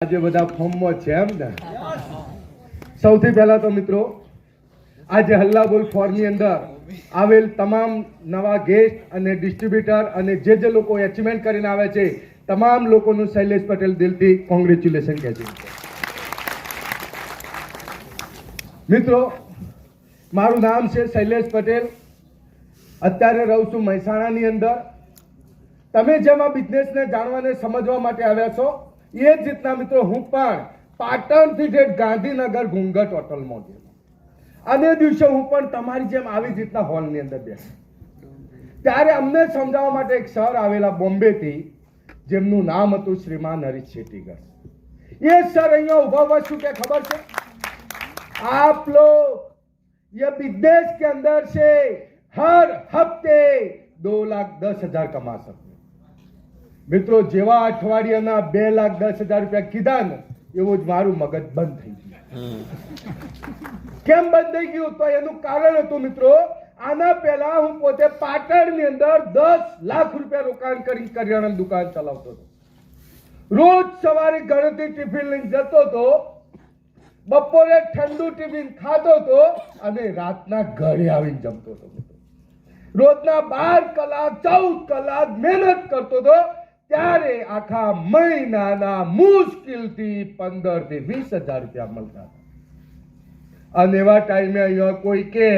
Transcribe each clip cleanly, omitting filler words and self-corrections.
આજે બધા ફોર્મમાં છે એમ ને. સૌથી પહેલા તો મિત્રો આજે હલ્લા બોલ ફોરની અંદર આવેલ તમામ નવા ગેસ્ટ અને ડિસ્ટ્રીબ્યુટર અને જે લોકો એચીવમેન્ટ કરીને આવે છે તમામ લોકોનું શૈલેષ પટેલ દિલથી કોંગ્રેચ્યુલેશન કહે છે. મિત્રો મારું નામ છે શૈલેષ પટેલ. અત્યારે રહું છું મહેસાણાની અંદર. તમે જેમ આ બિઝનેસને જાણવાને સમજવા માટે આવ્યા છો એ જ રીતના મિત્રો હું પણ પાટણથી જે ગાંધીનગર ઘૂંઘટ હોટલમાં ગયેલો અને દિવસે હું પણ તમારી જેમ આવી જ રીતના હોલની અંદર બેઠો. ત્યારે અમને સમજાવવા માટે એક સર આવેલા બોમ્બેથી જેમનું નામ હતું શ્રીમાન હરીશ શેટ્ટીગર. એ સર અહીંયા ઉભા हुआ શું કે ખબર છે? आप लोग ये बिजनेस के अंदर से हर हफ्ते 2,10,000 कमा सकते. મિત્રો જેવા અઠવાડિયાના 2,10,000 રૂપિયા કીધા ને એવું જ મારું મગજ બંધ થઈ ગયું. કેમ બંધ થઈ ગયું? તો એનું કારણ હતું મિત્રો, આના પહેલા હું પોતે પાટણની અંદર 10 લાખ રૂપિયા રોકાણ કરી કરિયાણાની દુકાન ચલાવતો હતો. રોજ સવારે ઘરેથી ટિફિન લઈને જતો હતો, બપોરે ઠંડુ ટિફિન ખાતો હતો અને રાતના ઘરે આવીને જમતો હતો. રોજના 12 કલાક 14 કલાક મહેનત કરતો હતો. ત્યારે આખા મહિનાના મુશ્કેલથી 15 થી 20,000 રૂપિયા મળતા હતા. અને એવા ટાઈમે અહીંયા કોઈ કે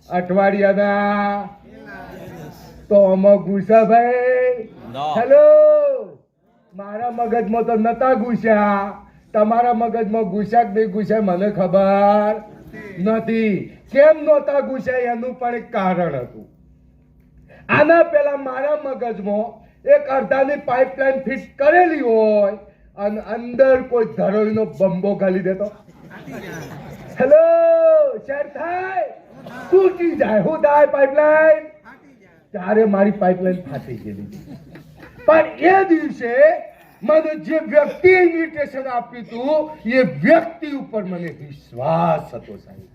અઠવાડિયાના તો અમે ગુસ્સા ભાઈ હેલો, મારા મગજમાં તો નતા ગુસ્સા. તમારા મગજમાં ગુસ્સા કે નહીં ગુસ્સા મને ખબર નથી. કેમ નહોતા ગુસ્સા એનું પણ એક કારણ હતું. આના પહેલા મારા મગજમાં એક અડધાની પાઇપલાઇન ફિટ કરેલી હોય અને અંદર કોઈ ધરોઈનો બંબો ગાલી દેતો. હેલો શેર થાય તૂટી જાય, હું થાય પાઇપલાઇન. ત્યારે મારી પાઇપલાઇન ફાટી ગયેલી. પણ એ દિવસે મને જે વ્યક્તિ ઇન્વિટેશન આપ્યું હતું એ વ્યક્તિ ઉપર મને વિશ્વાસ હતો સાહેબ.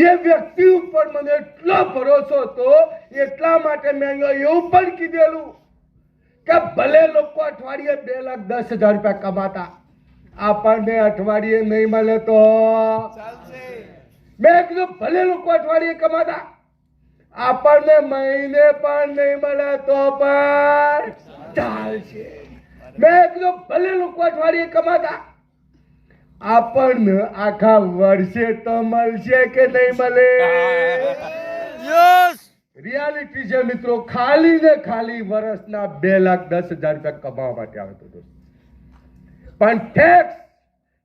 એ વ્યક્તિ ઉપર મને એટલો ભરોસો હતો, એટલા માટે મેં અહીંયા એવું પણ કીધેલું કે ભલે લોકો અઠવાડિયે 2,10,000 રૂપિયા કમાતા, આપણને અઠવાડિયે નહીં મળે તો મેં કીધું ભલે લોકો અઠવાડિયે કમાતા, આપણને મહિને પણ નહીં મળે તો પણ ચાલશે. મેં કીધું ભલે લોકો અઠવાડિયે કમાતા, આપણને આખા વર્ષે તો મળશે કે નહીં મળે? રિયાલિટી છે મિત્રો, ખાલી ને ખાલી વર્ષના 2,10,000 રૂપિયા કમાવા માટે આવતો હતો. પણ થેન્ક્સ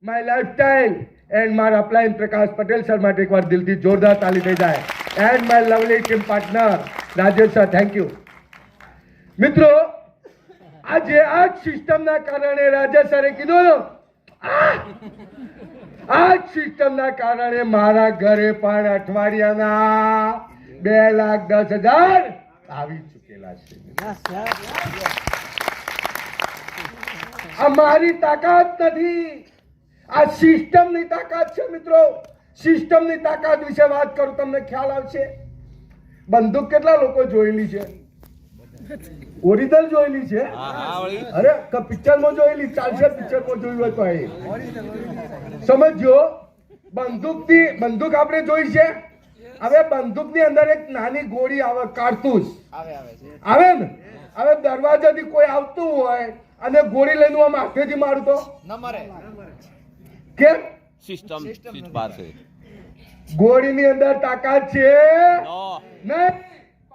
માય લાઈફસ્ટાઈલ એન્ડ મારા અપ્લાયન પ્રકાશ પટેલ સર માટે એકવાર દિલથી જોરદાર તાલી થઈ જાય. And my lovely team partner Rajesh sir, thank you. મિત્રો આજે આ સિસ્ટમના કારણે રાજેશ સરે કીધું, આ સિસ્ટમના કારણે મારા ઘરે પણ અઠવાડિયાના 2,10,000 આવી ચૂકેલા છે. આ મારી તાકાત નથી, આ સિસ્ટમની તાકાત છે મિત્રો. સિસ્ટમની તાકાત વિશે વાત કરું તમને ખ્યાલ આવશે. બંદૂક કેટલા લોકો જોયેલી છે? ઓરિજિનલ જોયેલી છે? અરે પિક્ચરમાં જોયેલી ચાલશે, પિક્ચરમાં જોયું હોય તો સમજો. બંદૂક આપણે જોઈ છે. હવે બંદૂકની અંદર એક નાની ગોળી આવે, કારતૂસ આવે ને. હવે દરવાજાથી કોઈ આવતું હોય અને ગોળી લઈને આમ હાથેથી મારું તો ન મરે. કેમ? સિસ્ટમ પાસે ગોળીની અંદર તાકાત છે નહીં,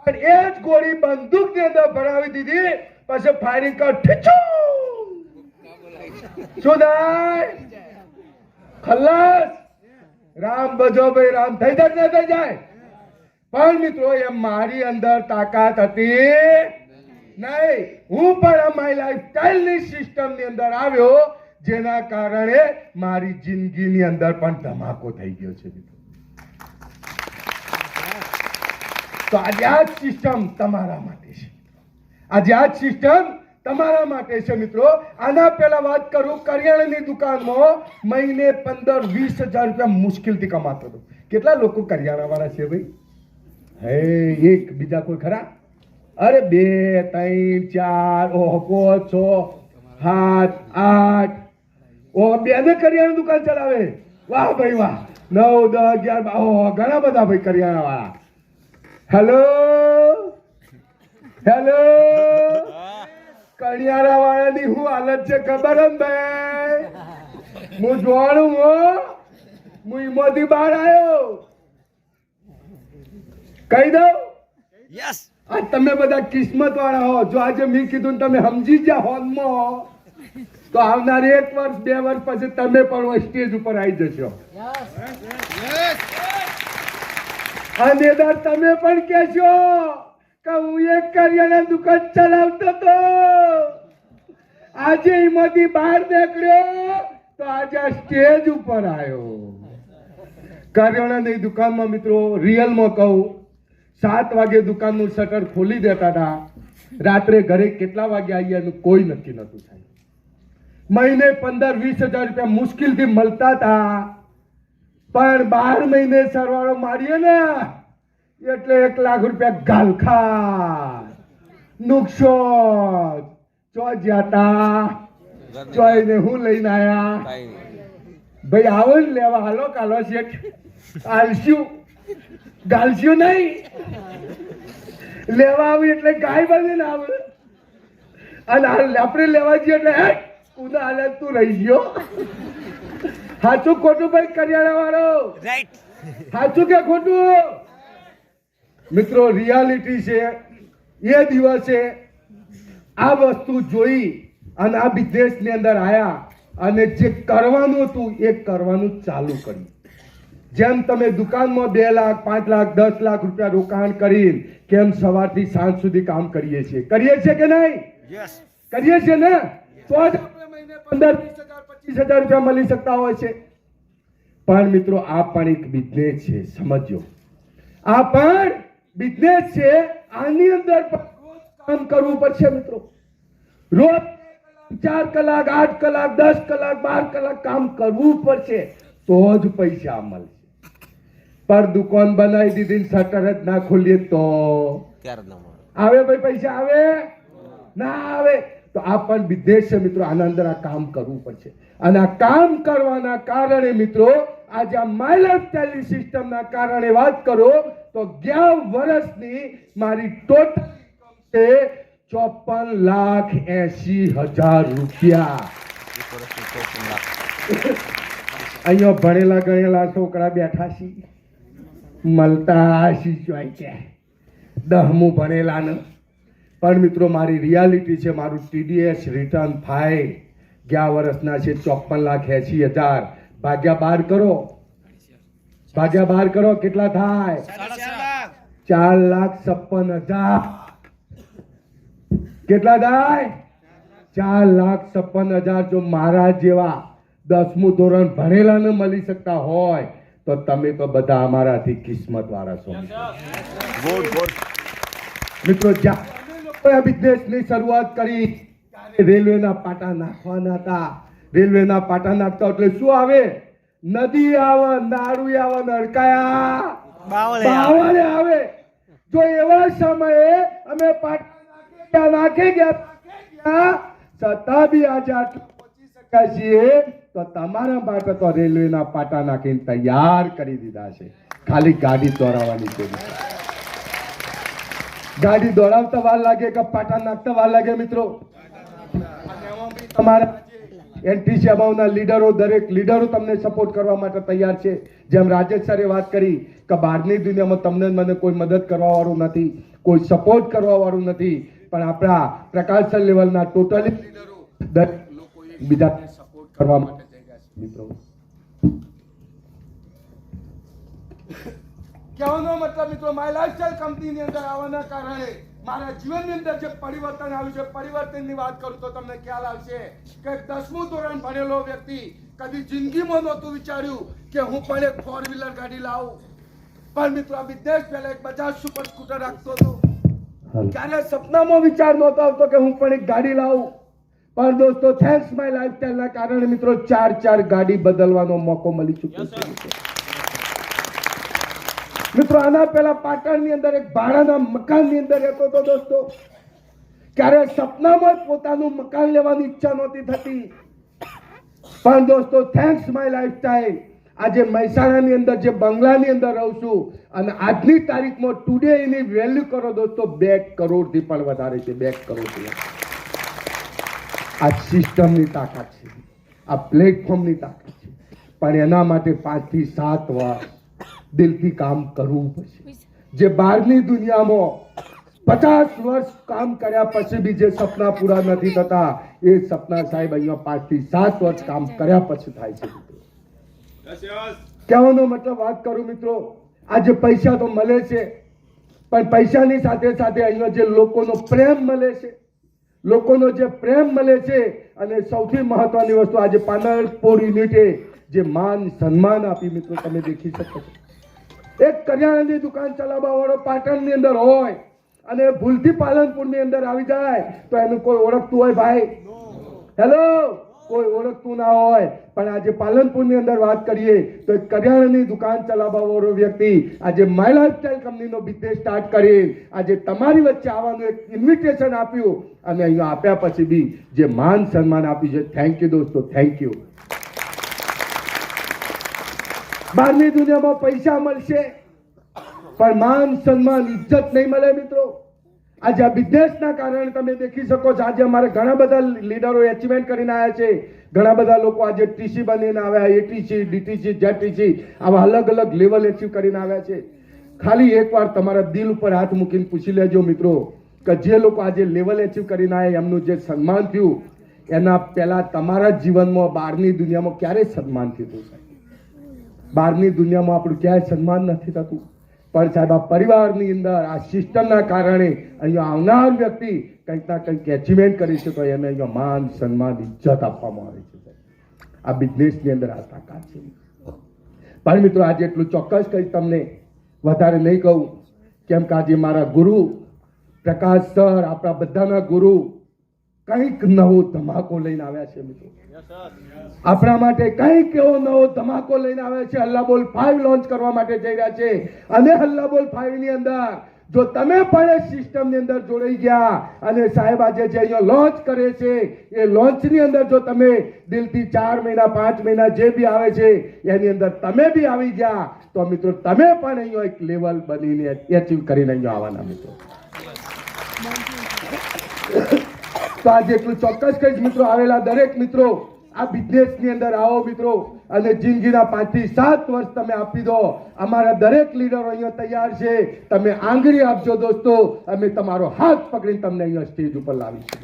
પણ એ જ ગોળી બંદૂકની અંદર ભરાવી દીધી, પછી ફાયરિંગ કર, શું થાય? ખલ્લાસ. રામ બજો ભાઈ રામ થઈ જાય ને થઈ જાય. પણ મિત્રો એ મારી અંદર તાકાત હતી નહીં. હું પણ મારી લાઈફસ્ટાઈલની સિસ્ટમની અંદર આવ્યો, જેના કારણે મારી જિંદગીની અંદર પણ ધમાકો થઈ ગયો છે. તો આજે આ સિસ્ટમ તમારા માટે છે. આજે આ સિસ્ટમ તમારા માટે છે મિત્રો. આના પહેલા વાત કરું, કરિયાણાની દુકાનમાં મહિને 15-20,000 રૂપિયા મુશ્કેલથી કમાતો હતો. કેટલા લોકો કરિયાણા વાળા છે ભાઈ? હે એક બીજા કોઈ ખરા? અરે 2 3 4 5 6 7 8 ઓ બેને કરિયાણાની દુકાન ચલાવે, વાહ ભાઈ વાહ, 9, 10, 11, ઓહો ઘણા બધા ભાઈ કરિયાણા વાળા. હેલો હેલો, કરિયાણા વાળાની શું હાલત છે ખબર હે ભાઈ? હું જોવાનું હું ઈમાંથી બહાર આવ્યો, કહી દઉં. યસ, આ તમે બધા કિસ્મત વાળા હો. જો આજે મેં કીધું ને તમે સમજી ગયા હોલમાં, તો આવનાર 1 વર્ષ 2 વર્ષ પછી તમે પણ સ્ટેજ ઉપર આવી જશો. અને દર તમે પણ કહેશો કે હું એક કરિયાણા દુકાન ચલાવતો હતો, આજે એમાંથી બહાર નીકળ્યો તો આજે આ સ્ટેજ ઉપર આવ્યો. કરિયાણાની દુકાનમાં મિત્રો રિયલમાં કહું, 7 વાગે દુકાનનું શટર ખોલી દેતા હતા, રાત્રે ઘરે કેટલા વાગે આવીએ એનું કોઈ નક્કી નતું થાય. મહિને 15-20 હજાર રૂપિયા મુશ્કેલથી મળતા હતા, પણ 12 મહિને સરવાળો મારીએ ને એટલે 1 લાખ રૂપિયા ગાલખા નુકસાન. ચો જ્યાતા ચોઈને હું લઈને આયા ભાઈ, આવો ને લેવા, હાલો કાલો શેઠ, આલસ્યું ગાલસ્યું નહીં, લેવા આવી એટલે ગાય બની ને આવે, અને આપણે લેવા જઈએ એટલે ઉના હાલે તું રહી ગયો. સાચું ખોટું ભાઈ કરિયાણા વાળો? રાઈટ. સાચું કે ખોટું? મિત્રો રિયાલિટી છે. એ દિવસે આ વસ્તુ જોઈ અને આ બિઝનેસ ની અંદર આયા અને જે કરવાનું હતું એ કરવાનું ચાલુ કર્યું. જેમ તમે દુકાનમાં 2 લાખ 5 લાખ 10 લાખ રૂપિયા રોકાણ કરીને કેમ સવારથી સાંજ સુધી કામ કરીએ છીએ કે નહીં? યસ, કરીએ છીએ ને, તો જ આપણે મહિને 15, 20 હજાર 25 હજાર રૂપિયા મળી શકતા હોય છે. પણ મિત્રો આ પણ એક બિઝનેસ છે, સમજો. આ પણ બિઝનેસ છે. આની અંદર પણ રોજ કામ કરવું પડશે મિત્રો. રોજ 4 કલાક 8 કલાક 10 કલાક 12 કલાક કામ કરવું પડશે, તો જ પૈસા મળશે. પર દુકાન બનાવી દીધી, શટર જ ના ખોલીએ તો ત્યારે ન મળે. આવે ભાઈ? પૈસા આવે ના આવે? તો આ પણ બિઝનેસ છે મિત્રો. આના અંદર આ કામ કરવું પડશે, અને આ કામ કરવાના કારણે મિત્રો આજે આ માય લાઈફસ્ટાઈલ સિસ્ટમના કારણે વાત કરો તો 11 વર્ષની મારી ટોટલ ઇન્કમ છે 54,80,000 રૂપિયા. અહીંયા ભણેલા ગણેલા છોકરા બેઠા છે, મળતા શીખવાય છે 10મું ભણેલા ને. પણ મિત્રો મારી રિયાલિટી છે, મારું TDS રિટર્ન થાય 11 વર્ષના છે 54,80,000. ભાગ્યા 12 કરો, ભાગ્યા 12 કરો, કેટલા થાય? 4,56,000. કેટલા થાય? 4,56,000. જો મારા જેવા 10મું ધોરણ ભણેલા ને મળી શકતા હોય તો તમે તો બધા અમારાથી કિસ્મત વાળા છો મિત્રો. જ્યાં બિઝનેસની શરૂઆત કરી ત્યારે રેલવેના પાટા નાખવાના હતા. રેલવેના પાટા નાખતા એટલે શું આવે? નદી આવે, નાળું આવે, નરકાયા બાવળે આવે. જો એવા સમયે અમે પાટા નાખી ગયા છતાં બી આજે આટલું પહોંચી શક્યા છીએ, તો તમારા માટે તો રેલવેના પાટા નાખીને તૈયાર કરી દીધા છે. ખાલી ગાડી દોડાવવાની છે. ગાડી દોડાવતા વાર લાગે કે પાટા નાખતા વાર લાગે મિત્રો? તમારા એનટીસી અબાવના લીડરો, દરેક લીડરો તમને સપોર્ટ કરવા માટે તૈયાર છે. જેમ રાજેશ સરે વાત કરી કે બહારની દુનિયામાં તમને મને કોઈ મદદ કરવા વાળું નથી, કોઈ સપોર્ટ કરવા વાળું નથી, પણ આપણા પ્રકાશ સર લેવલના ટોટલી લીડરો દરેક લોકો એકબીજાને સપોર્ટ કરવા માટે તૈયાર છે મિત્રો. કહેવાનો મતલબ મિત્રો માય લાઈફસ્ટાઈલ કંપનીની અંદર આવવાના કારણે મારા જીવનની અંદર જે પરિવર્તન આવ્યું છે, પરિવર્તનની વાત કરું તો તમને ખ્યાલ આવશે કે 10મું ધોરણ ભણેલો વ્યક્તિ કદી જિંદગીમાં નહોતું વિચાર્યું કે હું પણ એક 4-વ્હીલર ગાડી લાવું. પણ મિત્રો આ બિઝનેસ પહેલા એક બજાજ સુપર સ્કૂટર રાખતો હતો, ત્યારે સપનામાં વિચાર નહોતો આવતો કે હું પણ એક ગાડી લાવું. પણ દોસ્તો થેન્ક્સ માય લાઈફસ્ટાઈલના કારણે મિત્રો 4 ગાડી બદલવાનો મોકો મળી ચૂક્યો છે મિત્રો. આના પહેલા પાટણની અંદર એક ભાડાના મકાનની અંદર રહેતો હતો દોસ્તો. ક્યારે સપનામાં જ પોતાનું મકાન લેવાની ઈચ્છા નહોતી થતી, પણ દોસ્તો થેન્ક્સ માય લાઈફસ્ટાઈલ આજે મહેસાણાની અંદર જે બંગલાની અંદર રહું છું અને આજની તારીખમાં ટુડે એની વેલ્યુ કરો દોસ્તો 2 કરોડથી પણ વધારે છે. 2 કરોડથી. આ સિસ્ટમની તાકાત છે, આ પ્લેટફોર્મની તાકાત છે. પણ એના માટે 5 થી 7 વર્ષ દિલથી કામ કરવું પડશે. જે બહારની દુનિયામાં 50 વર્ષ કામ કર્યા પછી બી જે સપના પૂરા નથી થતા એ સપના સાહેબ અહીંયા 5 થી 7 વર્ષ કામ કર્યા પછી થાય છે. કહેવાનો મતલબ વાત કરું મિત્રો, આજે પૈસા તો મળે છે પણ પૈસાની સાથે સાથે અહીંયા જે લોકોનો પ્રેમ મળે છે, લોકોનો જે પ્રેમ મળે છે અને સૌથી મહત્વની વસ્તુ આજે પાલનપુર યુનિટે જે માન સન્માન આપી મિત્રો તમે દેખી શકો છો. એક કરિયાણાની દુકાન ચલાવવા વાળો પાટણની અંદર હોય અને ભૂલથી પાલનપુરની અંદર આવી જાય તો એનું કોઈ ઓળખતું હોય ભાઈ? હેલો, કોઈ ઓળખતું ના હોય. પણ આજે પાલનપુરની અંદર વાત કરીએ તો એક કરિયાણાની દુકાન ચલાવવા વાળો વ્યક્તિ આજે માય લાઈફસ્ટાઈલ કંપનીનો બિઝનેસ સ્ટાર્ટ કરી આજે તમારી વચ્ચે આવવાનું એક ઇન્વિટેશન આપ્યું અને અહીંયા આપ્યા પછી બી જે માન સન્માન આપ્યું છે, થેન્ક યુ દોસ્તો, થેન્ક યુ. બહારની દુનિયામાં પૈસા મળશે પણ માન સન્માન ઇજ્જત નહીં મળે મિત્રો. આજે આ બિઝનેસના કારણે તમે દેખી શકો છો આજે અમારે ઘણા બધા લીડરો એચિવમેન્ટ કરીને આવ્યા છે. ઘણા બધા લોકો આજે ટીસી બનીને આવ્યા, એટીસી, ડીટીસી, જેટીસી આવા અલગ અલગ લેવલ એચીવ કરીને આવ્યા છે. ખાલી એકવાર તમારા દિલ ઉપર હાથ મૂકીને પૂછી લેજો મિત્રો કે જે લોકો આજે લેવલ એચીવ કરીને આવ્યા એમનું જે સન્માન થયું એના પહેલા તમારા જીવનમાં બહારની દુનિયામાં ક્યારે સન્માન થયું હતું સાહેબ? બહારની દુનિયામાં આપણું ક્યાંય સન્માન નથી થતું. પણ સાહેબ આ પરિવારની અંદર આ સિસ્ટમના કારણે અહીંયા આવનાર વ્યક્તિ કંઈક ના કંઈક એચિવમેન્ટ કરી છે તો એને અહીંયા માન સન્માન ઇજ્જત આપવામાં આવે છે. આ બિઝનેસની અંદર આ તાકાત છે. પણ મિત્રો આજે એટલું ચોક્કસ કંઈ તમને વધારે નહીં કહું કેમ કે આજે મારા ગુરુ પ્રકાશ સર, આપણા બધાના ગુરુ કંઈક નવો ધમાકો લઈને આવ્યા છે મિત્રો. આપણા માટે કંઈક એવો નવો ધમાકો લઈને આવ્યા છે. હલ્લા બોલ 5 લોન્ચ કરવા માટે જઈ રહ્યા છે અને હલ્લા બોલ 5 ની અંદર જો તમે પણ એ સિસ્ટમની અંદર જોડાઈ ગયા અને સાહેબ આજે જે અહીંયા લોન્ચ કરે છે એ લોન્ચની અંદર જો તમે દિલથી 4 મહિના 5 મહિના જે બી આવે છે એની અંદર તમે બી આવી ગયા તો મિત્રો તમે પણ અહીંયા એક લેવલ બનીને એચીવ કરીને અહીંયા આવવાના મિત્રો. તો આજે એટલું ચોક્કસ કહીશ મિત્રો, આવેલા દરેક મિત્રો આ બિઝનેસની અંદર આવો મિત્રો અને જિંદગીના 5 થી 7 વર્ષ તમે આપી દો. અમારા દરેક લીડરો અહીંયા તૈયાર છે. તમે આંગળી આપજો દોસ્તો, અમે તમારો હાથ પકડીને તમને અહીંયા સ્ટેજ ઉપર લાવીશું.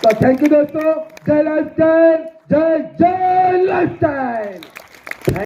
તો થેન્ક યુ દોસ્તો. જય લાઈફસ્ટાઈલ, જય જય લાઈફસ્ટાઈલ.